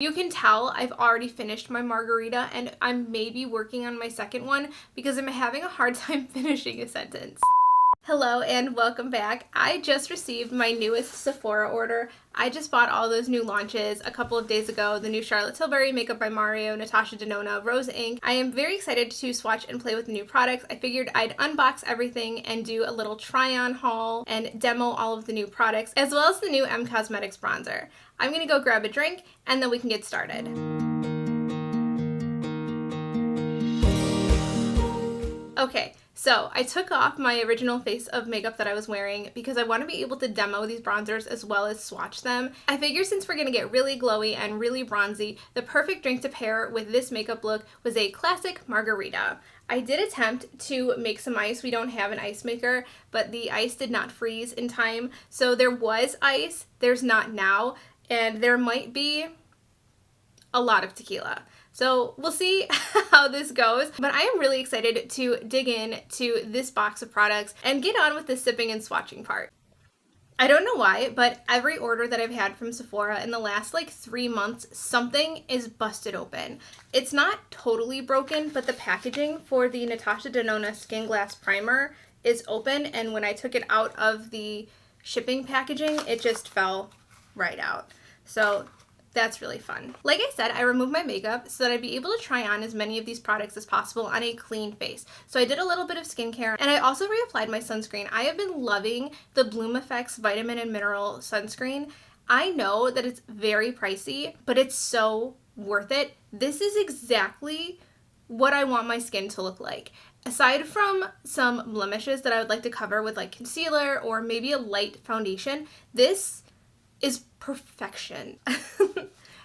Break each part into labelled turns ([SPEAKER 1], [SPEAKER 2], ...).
[SPEAKER 1] You can tell I've already finished my margarita and I'm maybe working on my second one because I'm having a hard time finishing a sentence. Hello and welcome back. I just received my newest Sephora order. I just bought all those new launches a couple of days ago. The new Charlotte Tilbury, Makeup by Mario, Natasha, Denona, Rose Ink. I am very excited to swatch and play with the new products. I figured I'd unbox everything and do a little try-on haul and demo all of the new products, as well as the new Cosmetics bronzer. I'm gonna go grab a drink and then we can get started. Okay. So I took off my original face of makeup that I was wearing because I want to be able to demo these bronzers as well as swatch them. I figured since we're going to get really glowy and really bronzy, the perfect drink to pair with this makeup look was a classic margarita. I did attempt to make some ice. We don't have an ice maker, but the ice did not freeze in time. So there was ice, there's not now, and there might be a lot of tequila. So we'll see how this goes, but I am really excited to dig in to this box of products and get on with the sipping and swatching part. I don't know why, but every order that I've had from Sephora in the last like 3 months, something is busted open. It's not totally broken, but the packaging for the Natasha Denona SkinGlass primer is open, and when I took it out of the shipping packaging, it just fell right out. So that's really fun. Like I said, I removed my makeup so that I'd be able to try on as many of these products as possible on a clean face. So I did a little bit of skincare and I also reapplied my sunscreen. I have been loving the Bloom Effects Vitamin and Mineral Sunscreen. I know that it's very pricey, but it's so worth it. This is exactly what I want my skin to look like. Aside from some blemishes that I would like to cover with like concealer or maybe a light foundation, this is perfection.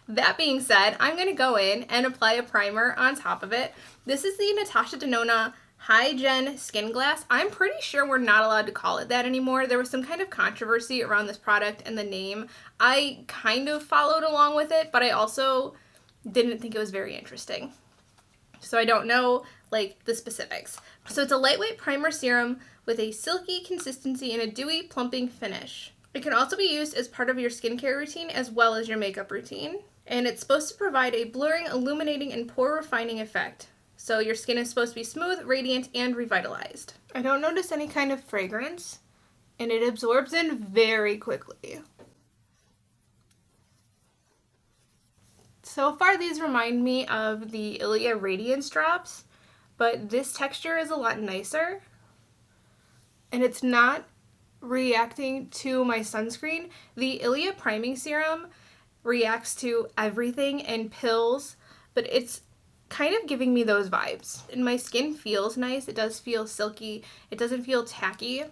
[SPEAKER 1] That being said, I'm going to go in and apply a primer on top of it. This is the Natasha Denona High Gen Skin Glass. I'm pretty sure we're not allowed to call it that anymore. There was some kind of controversy around this product and the name. I kind of followed along with it, but I also didn't think it was very interesting. So I don't know like the specifics. So it's a lightweight primer serum with a silky consistency and a dewy plumping finish. It can also be used as part of your skincare routine as well as your makeup routine. And it's supposed to provide a blurring, illuminating, and pore refining effect. So your skin is supposed to be smooth, radiant, and revitalized. I don't notice any kind of fragrance, and it absorbs in very quickly. So far, these remind me of the Ilia Radiance drops, but this texture is a lot nicer, and it's not reacting to my sunscreen. The Ilia Priming Serum reacts to everything in pills, but it's kind of giving me those vibes. And my skin feels nice. It does feel silky. It doesn't feel tacky.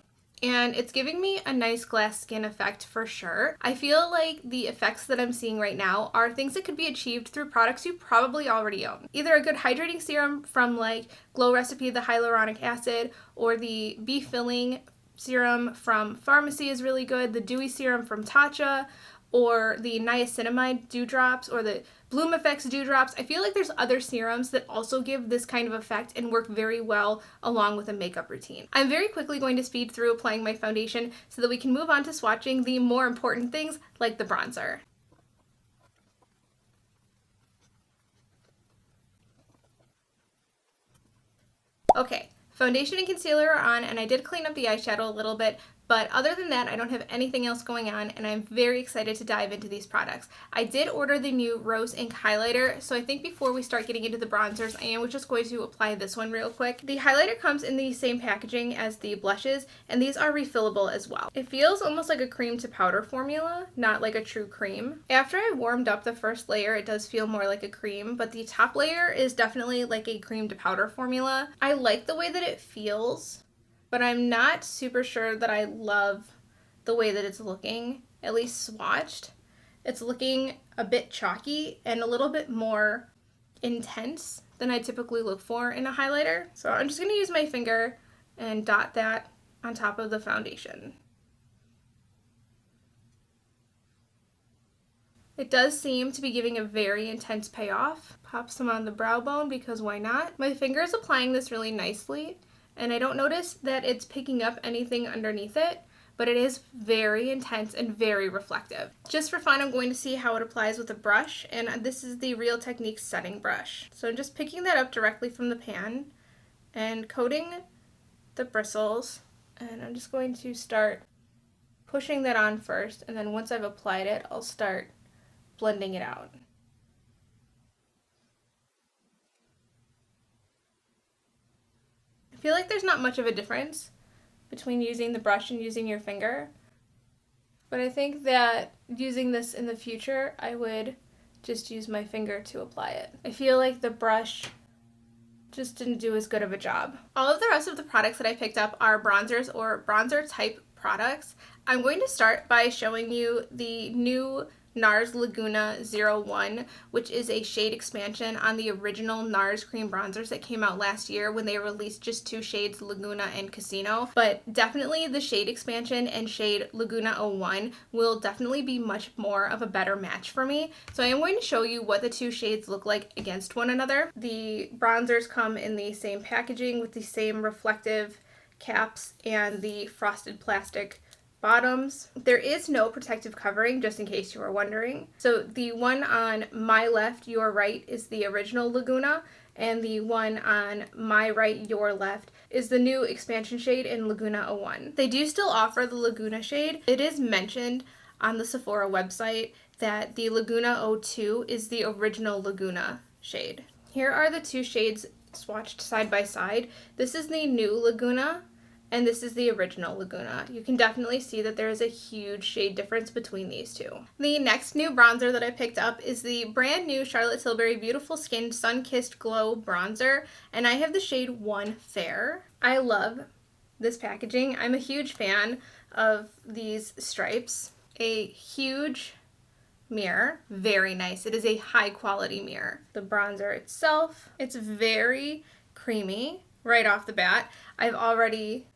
[SPEAKER 1] And it's giving me a nice glass skin effect for sure. I feel like the effects that I'm seeing right now are things that could be achieved through products you probably already own. Either a good hydrating serum from like Glow Recipe, the hyaluronic acid, or the Be Filling serum from Pharmacy is really good. The Dewy serum from Tatcha, or the niacinamide dewdrops, or the Bloom Effects dewdrops. I feel like there's other serums that also give this kind of effect and work very well along with a makeup routine. I'm very quickly going to speed through applying my foundation so that we can move on to swatching the more important things like the bronzer. Okay. Foundation and concealer are on, and I did clean up the eyeshadow a little bit, but other than that, I don't have anything else going on, and I'm very excited to dive into these products. I did order the new Rose Ink highlighter, so I think before we start getting into the bronzers, I am just going to apply this one real quick. The highlighter comes in the same packaging as the blushes, and these are refillable as well. It feels almost like a cream to powder formula, not like a true cream. After I warmed up the first layer, it does feel more like a cream, but the top layer is definitely like a cream to powder formula. I like the way that it feels, but I'm not super sure that I love the way that it's looking, at least swatched. It's looking a bit chalky and a little bit more intense than I typically look for in a highlighter. So I'm just going to use my finger and dot that on top of the foundation. It does seem to be giving a very intense payoff. Pop some on the brow bone because why not? My finger is applying this really nicely, and I don't notice that it's picking up anything underneath it, but it is very intense and very reflective. Just for fun, I'm going to see how it applies with a brush, and this is the Real Techniques setting brush. So I'm just picking that up directly from the pan and coating the bristles, and I'm just going to start pushing that on first, and then once I've applied it, I'll start blending it out. I feel like there's not much of a difference between using the brush and using your finger, but I think that using this in the future, I would just use my finger to apply it. I feel like the brush just didn't do as good of a job. All of the rest of the products that I picked up are bronzers or bronzer type products. I'm going to start by showing you the new NARS Laguna 01, which is a shade expansion on the original NARS cream bronzers that came out last year when they released just 2 shades, Laguna and Casino. But definitely the shade expansion and shade Laguna 01 will definitely be much more of a better match for me. So I am going to show you what the 2 shades look like against one another. The bronzers come in the same packaging with the same reflective caps and the frosted plastic bottoms. There is no protective covering, just in case you were wondering. So the one on my left, your right, is the original Laguna, and the one on my right, your left, is the new expansion shade in Laguna 01. They do still offer the Laguna shade. It is mentioned on the Sephora website that the Laguna 02 is the original Laguna shade. Here are the 2 shades swatched side by side. This is the new Laguna, and this is the original Laguna. You can definitely see that there is a huge shade difference between these 2. The next new bronzer that I picked up is the brand new Charlotte Tilbury Beautiful Skin Sun-Kissed Glow Bronzer, and I have the shade 1 Fair. I love this packaging. I'm a huge fan of these stripes. A huge mirror, very nice. It is a high quality mirror. The bronzer itself, it's very creamy right off the bat. I've already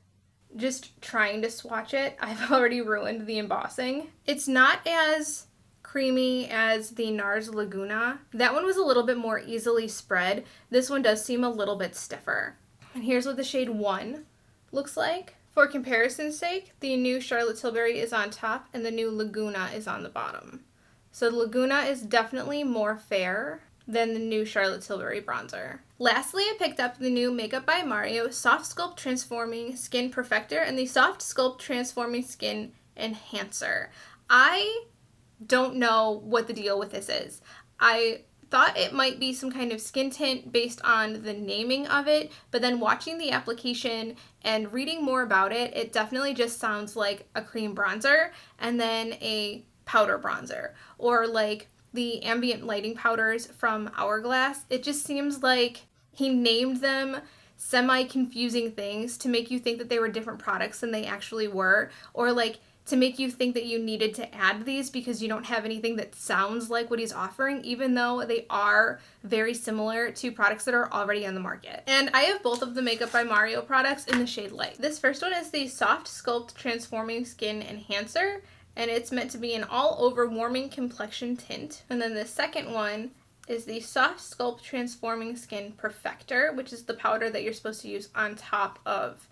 [SPEAKER 1] just trying to swatch it, I've already ruined the embossing. It's not as creamy as the NARS Laguna. That one was a little bit more easily spread. This one does seem a little bit stiffer. And here's what the shade 1 looks like. For comparison's sake, the new Charlotte Tilbury is on top and the new Laguna is on the bottom. So the Laguna is definitely more fair than the new Charlotte Tilbury bronzer. Lastly, I picked up the new Makeup by Mario SoftSculpt Transforming Skin Perfector and the SoftSculpt Transforming Skin Enhancer. I don't know what the deal with this is. I thought it might be some kind of skin tint based on the naming of it, but then watching the application and reading more about it, it definitely just sounds like a cream bronzer and then a powder bronzer, or like the ambient lighting powders from Hourglass. It just seems like he named them semi-confusing things to make you think that they were different products than they actually were, or like to make you think that you needed to add these because you don't have anything that sounds like what he's offering, even though they are very similar to products that are already on the market. And I have both of the Makeup by Mario products in the shade Light. This first one is the SoftSculpt Transforming Skin Enhancer, and it's meant to be an all-over warming complexion tint. And then the second one is the SoftSculpt Transforming Skin Perfector, which is the powder that you're supposed to use on top of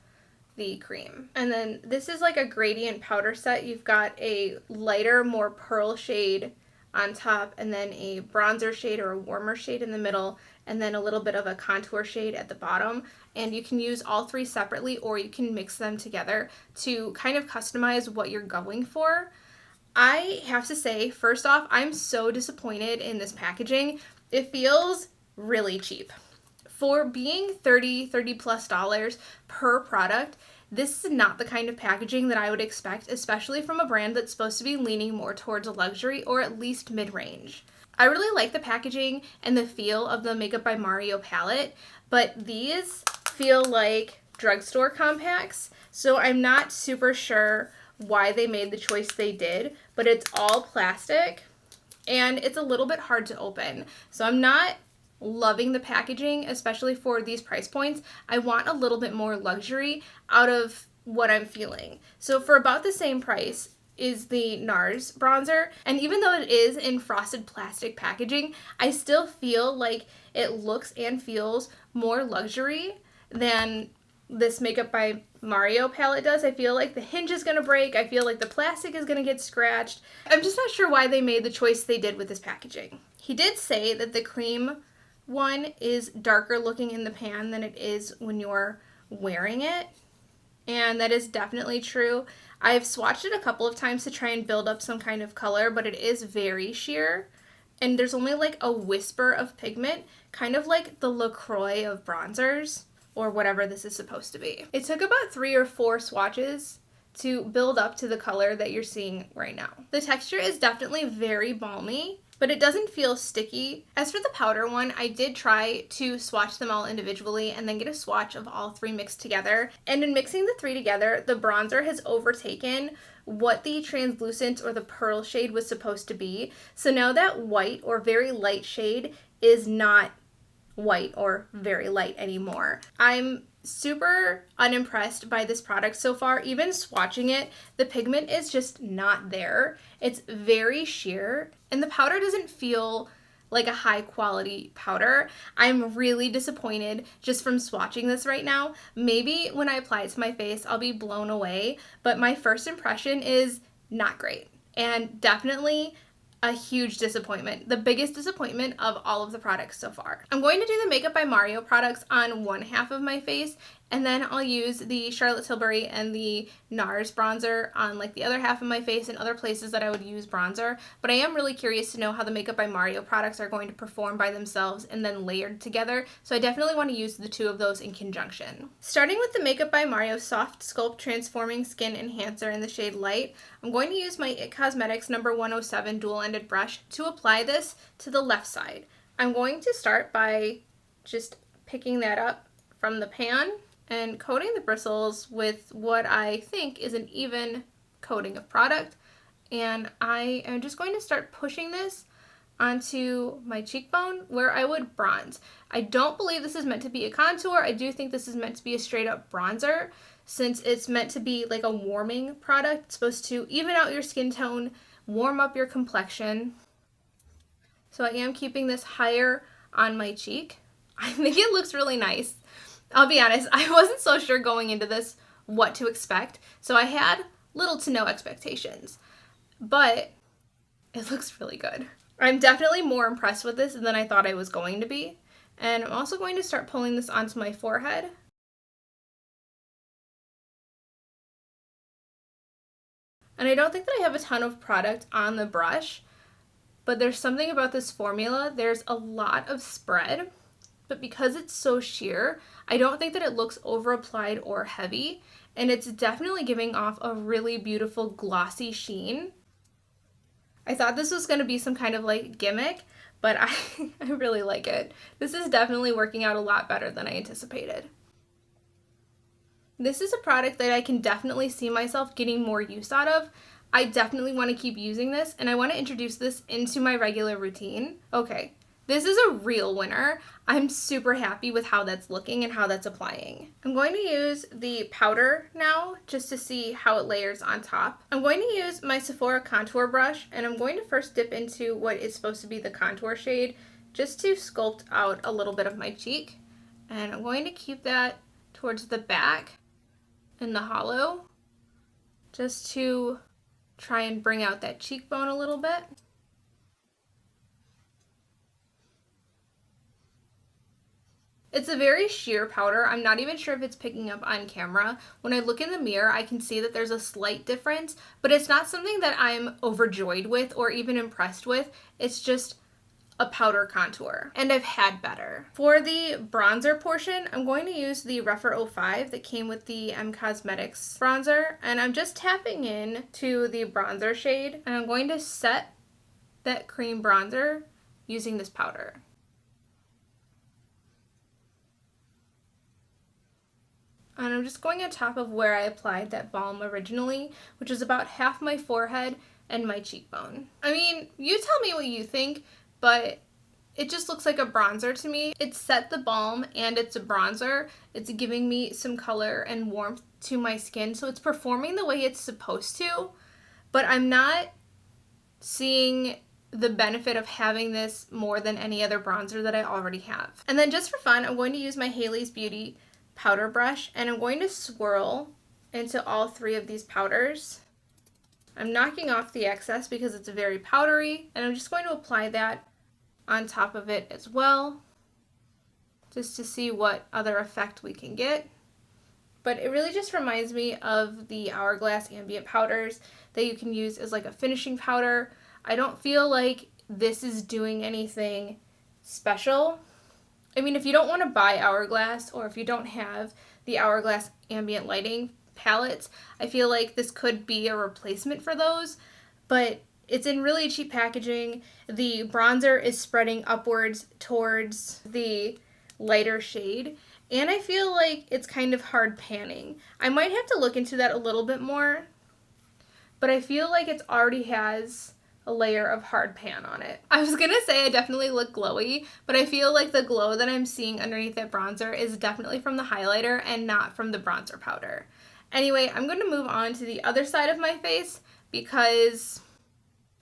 [SPEAKER 1] the cream. And then this is like a gradient powder set. You've got a lighter, more pearl shade on top, and then a bronzer shade or a warmer shade in the middle, and then a little bit of a contour shade at the bottom. And you can use all 3 separately, or you can mix them together to kind of customize what you're going for. I have to say, first off, I'm so disappointed in this packaging. It feels really cheap. For being $30 plus per product, this is not the kind of packaging that I would expect, especially from a brand that's supposed to be leaning more towards luxury or at least mid-range. I really like the packaging and the feel of the Makeup by Mario palette, but these feel like drugstore compacts, so I'm not super sure why they made the choice they did, but it's all plastic and it's a little bit hard to open. So I'm not loving the packaging, especially for these price points. I want a little bit more luxury out of what I'm feeling. So for about the same price is the NARS bronzer, and even though it is in frosted plastic packaging, I still feel like it looks and feels more luxury than this Makeup by Mario palette does. I feel like the hinge is going to break. I feel like the plastic is going to get scratched. I'm just not sure why they made the choice they did with this packaging. He did say that the cream one is darker looking in the pan than it is when you're wearing it. And that is definitely true. I've swatched it a couple of times to try and build up some kind of color, but it is very sheer. And there's only like a whisper of pigment, kind of like the LaCroix of bronzers, or whatever this is supposed to be. It took about 3 or 4 swatches to build up to the color that you're seeing right now. The texture is definitely very balmy, but it doesn't feel sticky. As for the powder one, I did try to swatch them all individually and then get a swatch of all 3 mixed together. And in mixing the 3 together, the bronzer has overtaken what the translucent or the pearl shade was supposed to be. So now that white or very light shade is not white or very light anymore. I'm super unimpressed by this product so far. Even swatching it, the pigment is just not there. It's very sheer, and the powder doesn't feel like a high quality powder. I'm really disappointed just from swatching this right now. Maybe when I apply it to my face, I'll be blown away, but my first impression is not great, and definitely a huge disappointment. The biggest disappointment of all of the products so far. I'm going to do the Makeup by Mario products on one half of my face, and then I'll use the Charlotte Tilbury and the NARS bronzer on like the other half of my face and other places that I would use bronzer. But I am really curious to know how the Makeup by Mario products are going to perform by themselves and then layered together. So I definitely want to use the 2 of those in conjunction. Starting with the Makeup by Mario SoftSculpt Transforming Skin Enhancer in the shade Light, I'm going to use my IT Cosmetics number 107 dual-ended brush to apply this to the left side. I'm going to start by just picking that up from the pan and coating the bristles with what I think is an even coating of product. And I am just going to start pushing this onto my cheekbone where I would bronze. I don't believe this is meant to be a contour. I do think this is meant to be a straight up bronzer, since it's meant to be like a warming product. It's supposed to even out your skin tone, warm up your complexion. So I am keeping this higher on my cheek. I think it looks really nice. I'll be honest, I wasn't so sure going into this what to expect, so I had little to no expectations, but it looks really good. I'm definitely more impressed with this than I thought I was going to be, and I'm also going to start pulling this onto my forehead. And I don't think that I have a ton of product on the brush, but there's something about this formula. There's a lot of spread, but because it's so sheer, I don't think that it looks over applied or heavy, and it's definitely giving off a really beautiful glossy sheen. I thought this was going to be some kind of like gimmick, but I really like it. This is definitely working out a lot better than I anticipated. This is a product that I can definitely see myself getting more use out of. I definitely want to keep using this, and I want to introduce this into my regular routine. Okay, this is a real winner. I'm super happy with how that's looking and how that's applying. I'm going to use the powder now just to see how it layers on top. I'm going to use my Sephora contour brush, and I'm going to first dip into what is supposed to be the contour shade just to sculpt out a little bit of my cheek. And I'm going to keep that towards the back in the hollow just to try and bring out that cheekbone a little bit. It's a very sheer powder. I'm not even sure if it's picking up on camera. When I look in the mirror, I can see that there's a slight difference, but it's not something that I'm overjoyed with or even impressed with. It's just a powder contour, and I've had better. For the bronzer portion, I'm going to use the Rephr 05 that came with the Cosmetics bronzer, and I'm just tapping in to the bronzer shade, and I'm going to set that cream bronzer using this powder. And I'm just going on top of where I applied that balm originally, which is about half my forehead and my cheekbone. I mean, you tell me what you think, but it just looks like a bronzer to me. It's set the balm and it's a bronzer. It's giving me some color and warmth to my skin, so it's performing the way it's supposed to, but I'm not seeing the benefit of having this more than any other bronzer that I already have. And then just for fun, I'm going to use my Hailey's Beauty powder brush, and I'm going to swirl into all three of these powders. I'm knocking off the excess because it's very powdery, and I'm just going to apply that on top of it as well, just to see what other effect we can get. But it really just reminds me of the Hourglass ambient powders that you can use as like a finishing powder. I don't feel like this is doing anything special. I mean, if you don't want to buy Hourglass, or if you don't have the Hourglass ambient lighting palettes, I feel like this could be a replacement for those, but it's in really cheap packaging. The bronzer is spreading upwards towards the lighter shade, and I feel like it's kind of hard panning. I might have to look into that a little bit more, but I feel like it already has a layer of hard pan on it. I was gonna say I definitely look glowy, but I feel like the glow that I'm seeing underneath that bronzer is definitely from the highlighter and not from the bronzer powder. Anyway, I'm going to move on to the other side of my face because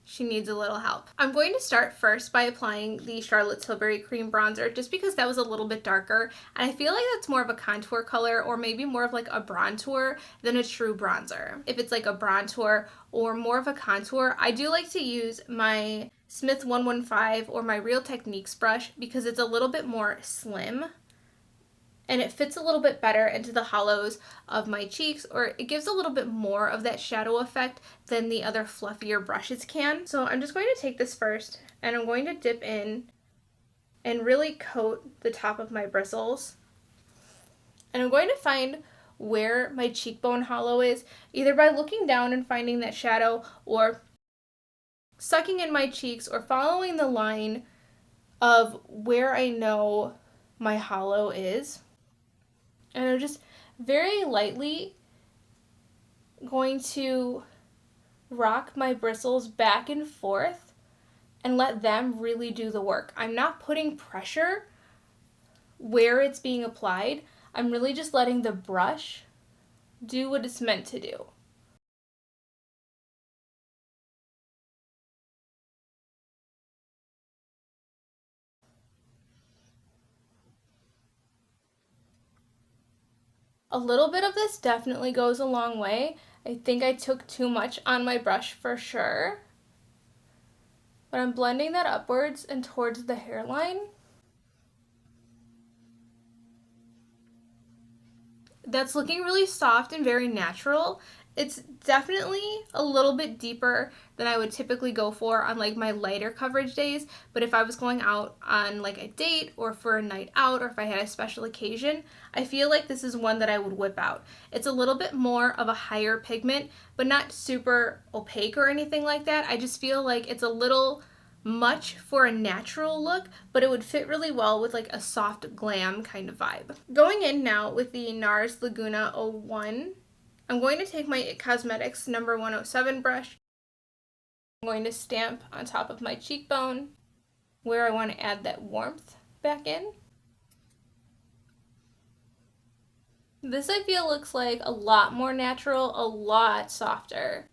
[SPEAKER 1] she needs a little help. I'm going to start first by applying the Charlotte Tilbury Cream Bronzer, just because that was a little bit darker, and I feel like that's more of a contour color, or maybe more of like a bronzer than a true bronzer. If it's like a bronzer or more of a contour, I do like to use my Smith 115 or my Real Techniques brush because it's a little bit more slim, and it fits a little bit better into the hollows of my cheeks, or it gives a little bit more of that shadow effect than the other fluffier brushes can. So I'm just going to take this first, and I'm going to dip in and really coat the top of my bristles. And I'm going to find where my cheekbone hollow is, either by looking down and finding that shadow, or sucking in my cheeks, or following the line of where I know my hollow is. And I'm just very lightly going to rock my bristles back and forth and let them really do the work. I'm not putting pressure where it's being applied. I'm really just letting the brush do what it's meant to do. A little bit of this definitely goes a long way. I think I took too much on my brush for sure. But I'm blending that upwards and towards the hairline. That's looking really soft and very natural. It's definitely a little bit deeper than I would typically go for on like my lighter coverage days, but if I was going out on like a date or for a night out, or if I had a special occasion, I feel like this is one that I would whip out. It's a little bit more of a higher pigment, but not super opaque or anything like that. I just feel like it's a little much for a natural look, but it would fit really well with like a soft glam kind of vibe. Going in now with the NARS Laguna 01, I'm going to take my Cosmetics number 107 brush. I'm going to stamp on top of my cheekbone where I want to add that warmth back in. This I feel looks like a lot more natural, a lot softer.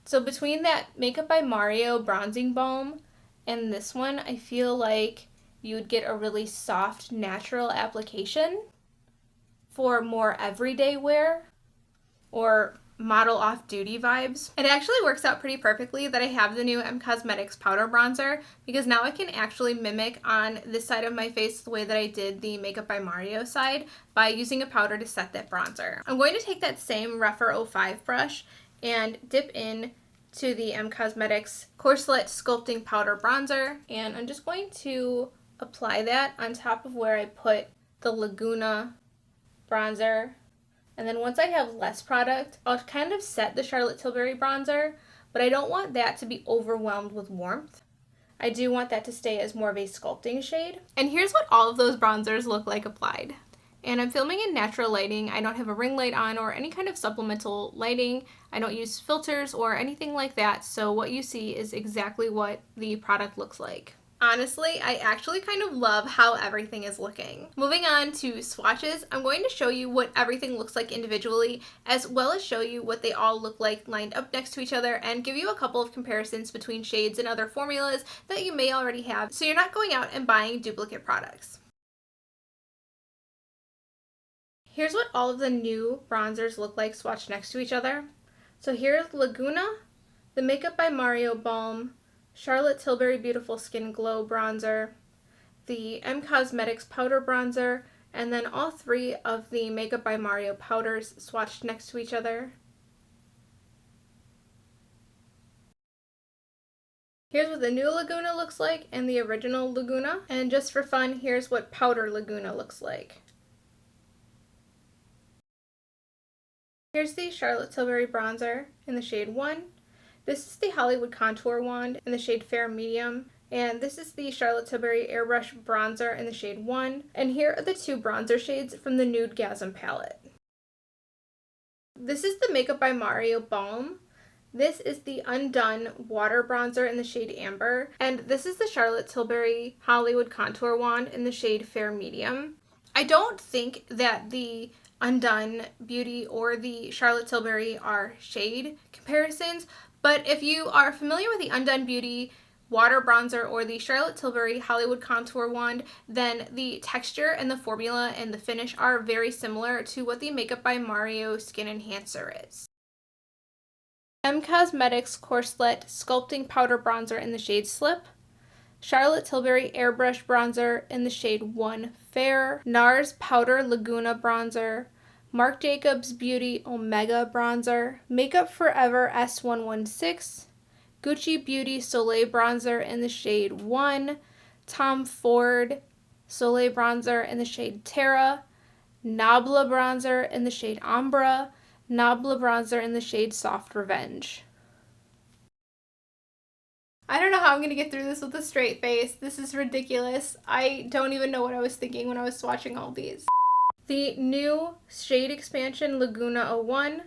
[SPEAKER 1] So between that Makeup by Mario bronzing balm and this one, I feel like you would get a really soft, natural application for more everyday wear or model off-duty vibes. It actually works out pretty perfectly that I have the new Cosmetics powder bronzer, because now I can actually mimic on this side of my face the way that I did the Makeup by Mario side by using a powder to set that bronzer. I'm going to take that same Rephr 05 brush and dip in to the Cosmetics Corselette Sculpting Powder Bronzer, and I'm just going to apply that on top of where I put the Laguna bronzer. And then once I have less product, I'll kind of set the Charlotte Tilbury bronzer, but I don't want that to be overwhelmed with warmth. I do want that to stay as more of a sculpting shade. And here's what all of those bronzers look like applied. And I'm filming in natural lighting. I don't have a ring light on or any kind of supplemental lighting. I don't use filters or anything like that, so what you see is exactly what the product looks like. Honestly, I actually kind of love how everything is looking. Moving on to swatches, I'm going to show you what everything looks like individually, as well as show you what they all look like lined up next to each other, and give you a couple of comparisons between shades and other formulas that you may already have, so you're not going out and buying duplicate products. Here's what all of the new bronzers look like swatched next to each other. So here's Laguna, the Makeup by Mario Balm, Charlotte Tilbury Beautiful Skin Glow Bronzer, the Cosmetics Powder Bronzer, and then all three of the Makeup by Mario powders swatched next to each other. Here's what the new Laguna looks like and the original Laguna. And just for fun, here's what powder Laguna looks like. Here's the Charlotte Tilbury bronzer in the shade 1. This is the Hollywood Contour Wand in the shade Fair Medium. And this is the Charlotte Tilbury Airbrush bronzer in the shade 1. And here are the two bronzer shades from the Nude Gasm palette. This is the Makeup by Mario Balm. This is the Undone Water Bronzer in the shade Amber. And this is the Charlotte Tilbury Hollywood Contour Wand in the shade Fair Medium. I don't think that the Undone Beauty or the Charlotte Tilbury are shade comparisons, but if you are familiar with the Undone Beauty water bronzer or the Charlotte Tilbury Hollywood Contour Wand, then the texture and the formula and the finish are very similar to what the Makeup by Mario Skin Enhancer is. Cosmetics Corselette Sculpting Powder Bronzer in the shade Slip, Charlotte Tilbury Airbrush Bronzer in the shade 1 Fair, NARS Powder Laguna Bronzer, Marc Jacobs Beauty Omega Bronzer, Makeup Forever S116, Gucci Beauty Soleil Bronzer in the shade 1, Tom Ford Soleil Bronzer in the shade Terra, Nabla Bronzer in the shade Umbra, Nabla Bronzer in the shade Soft Revenge. I don't know how I'm going to get through this with a straight face. This is ridiculous. I don't even know what I was thinking when I was swatching all these. The new shade expansion Laguna 01,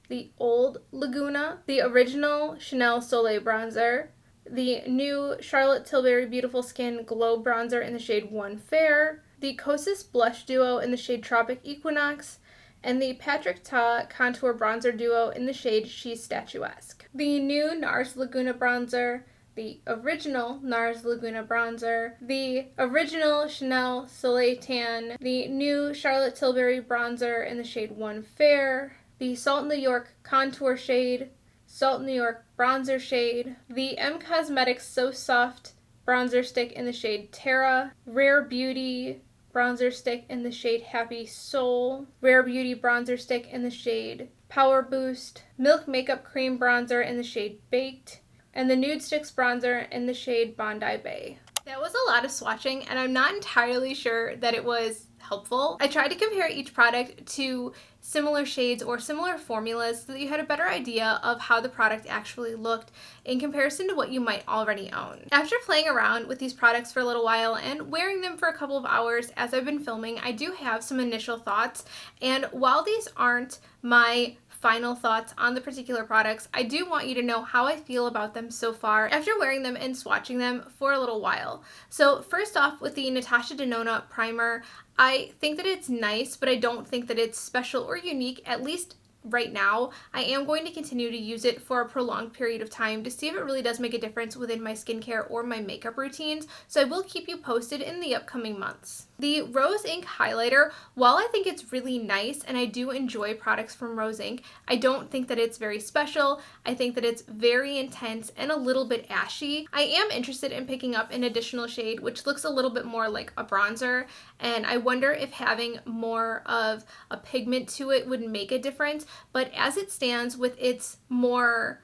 [SPEAKER 1] the old Laguna, the original Chanel Soleil Bronzer, the new Charlotte Tilbury Beautiful Skin Glow Bronzer in the shade 1 Fair, the Kosas Blush Duo in the shade Tropic Equinox, and the Patrick Ta Contour Bronzer Duo in the shade She's Statuesque. The new NARS Laguna Bronzer, the original NARS Laguna Bronzer, the original Chanel Soleil Tan, the new Charlotte Tilbury Bronzer in the shade 1 Fair, the Salt New York Contour shade, Salt New York Bronzer shade, the Cosmetics So Soft Bronzer Stick in the shade Terra, Rare Beauty Bronzer Stick in the shade Happy Soul, Rare Beauty Bronzer Stick in the shade Power Boost, Milk Makeup Cream Bronzer in the shade Baked, and the Nude Sticks Bronzer in the shade Bondi Bay. That was a lot of swatching, and I'm not entirely sure that it was helpful. I tried to compare each product to similar shades or similar formulas so that you had a better idea of how the product actually looked in comparison to what you might already own. After playing around with these products for a little while and wearing them for a couple of hours as I've been filming, I do have some initial thoughts, and while these aren't my final thoughts on the particular products, I do want you to know how I feel about them so far after wearing them and swatching them for a little while. So first off, with the Natasha Denona primer, I think that it's nice, but I don't think that it's special or unique, at least right now. I am going to continue to use it for a prolonged period of time to see if it really does make a difference within my skincare or my makeup routines, so I will keep you posted in the upcoming months. The Rose Ink highlighter, while I think it's really nice and I do enjoy products from Rose Ink, I don't think that it's very special. I think that it's very intense and a little bit ashy. I am interested in picking up an additional shade which looks a little bit more like a bronzer, and I wonder if having more of a pigment to it would make a difference, but as it stands with its more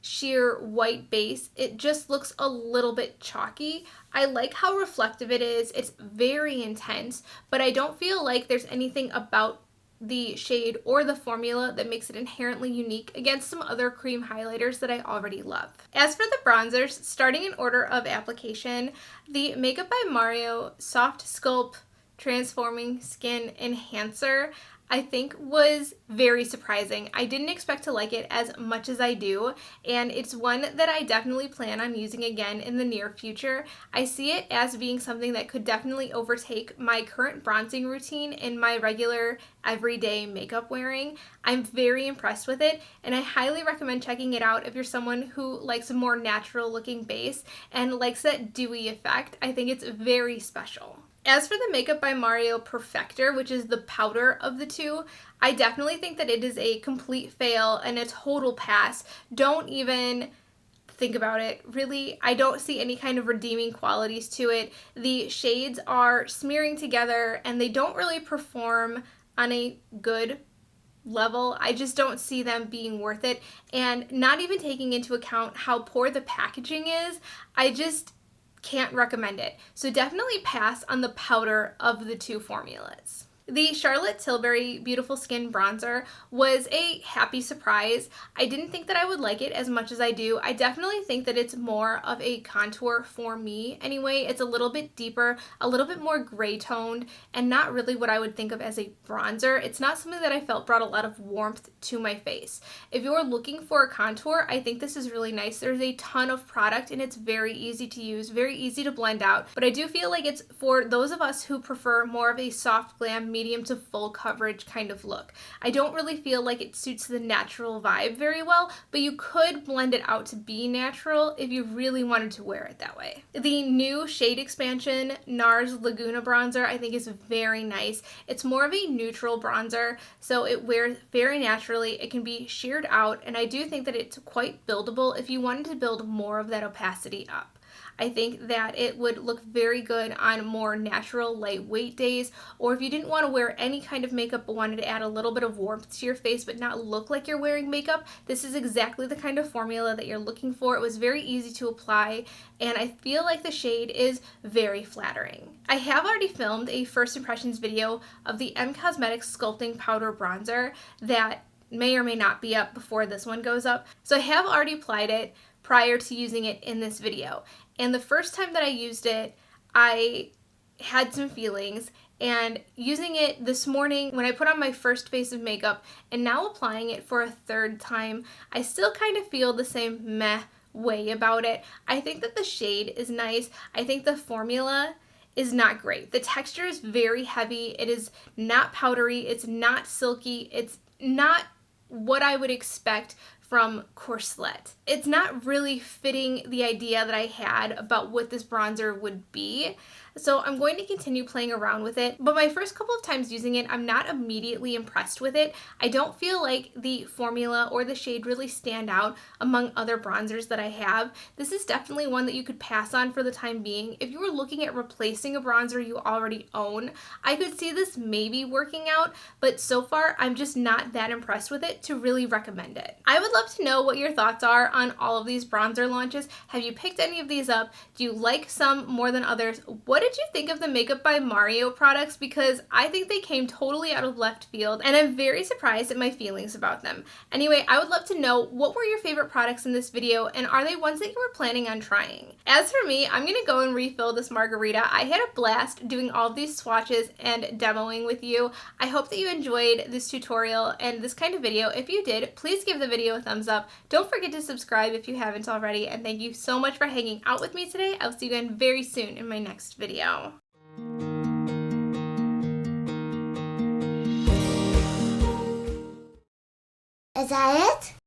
[SPEAKER 1] sheer white base, it just looks a little bit chalky. I like how reflective it is. It's very intense, but I don't feel like there's anything about the shade or the formula that makes it inherently unique against some other cream highlighters that I already love. As for the bronzers, starting in order of application, the Makeup by Mario SoftSculpt Transforming Skin Enhancer I think was very surprising. I didn't expect to like it as much as I do, and it's one that I definitely plan on using again in the near future. I see it as being something that could definitely overtake my current bronzing routine in my regular everyday makeup wearing. I'm very impressed with it, and I highly recommend checking it out if you're someone who likes a more natural looking base and likes that dewy effect. I think it's very special. As for the Makeup by Mario Perfector, which is the powder of the two, I definitely think that it is a complete fail and a total pass. Don't even think about it. Really, I don't see any kind of redeeming qualities to it. The shades are smearing together and they don't really perform on a good level. I just don't see them being worth it. And not even taking into account how poor the packaging is, I just can't recommend it. So definitely pass on the powder of the two formulas. The Charlotte Tilbury Beautiful Skin Bronzer was a happy surprise. I didn't think that I would like it as much as I do. I definitely think that it's more of a contour for me anyway. It's a little bit deeper, a little bit more gray toned, and not really what I would think of as a bronzer. It's not something that I felt brought a lot of warmth to my face. If you're looking for a contour, I think this is really nice. There's a ton of product and it's very easy to use, very easy to blend out, but I do feel like it's for those of us who prefer more of a soft glam, medium to full coverage kind of look. I don't really feel like it suits the natural vibe very well, but you could blend it out to be natural if you really wanted to wear it that way. The new shade expansion NARS Laguna bronzer I think is very nice. It's more of a neutral bronzer, so it wears very naturally. It can be sheared out, and I do think that it's quite buildable if you wanted to build more of that opacity up. I think that it would look very good on more natural, lightweight days, or if you didn't want to wear any kind of makeup but wanted to add a little bit of warmth to your face but not look like you're wearing makeup, this is exactly the kind of formula that you're looking for. It was very easy to apply, and I feel like the shade is very flattering. I have already filmed a first impressions video of the Cosmetics Sculpting Powder Bronzer that may or may not be up before this one goes up. So I have already applied it prior to using it in this video. And the first time that I used it, I had some feelings, and using it this morning when I put on my first face of makeup and now applying it for a third time, I still kind of feel the same meh way about it. I think that the shade is nice. I think the formula is not great. The texture is very heavy. It is not powdery. It's not silky. It's not what I would expect from Corselette. It's not really fitting the idea that I had about what this bronzer would be. So I'm going to continue playing around with it, but my first couple of times using it, I'm not immediately impressed with it. I don't feel like the formula or the shade really stand out among other bronzers that I have. This is definitely one that you could pass on for the time being. If you were looking at replacing a bronzer you already own, I could see this maybe working out, but so far I'm just not that impressed with it to really recommend it. I would love to know what your thoughts are on all of these bronzer launches. Have you picked any of these up? Do you like some more than others? What did you think of the Makeup by Mario products? Because I think they came totally out of left field, and I'm very surprised at my feelings about them. Anyway, I would love to know, what were your favorite products in this video, and are they ones that you were planning on trying? As for me, I'm gonna go and refill this margarita. I had a blast doing all of these swatches and demoing with you. I hope that you enjoyed this tutorial and this kind of video. If you did, please give the video a thumbs up. Don't forget to subscribe if you haven't already, and thank you so much for hanging out with me today. I'll see you again very soon in my next video.
[SPEAKER 2] Is that it?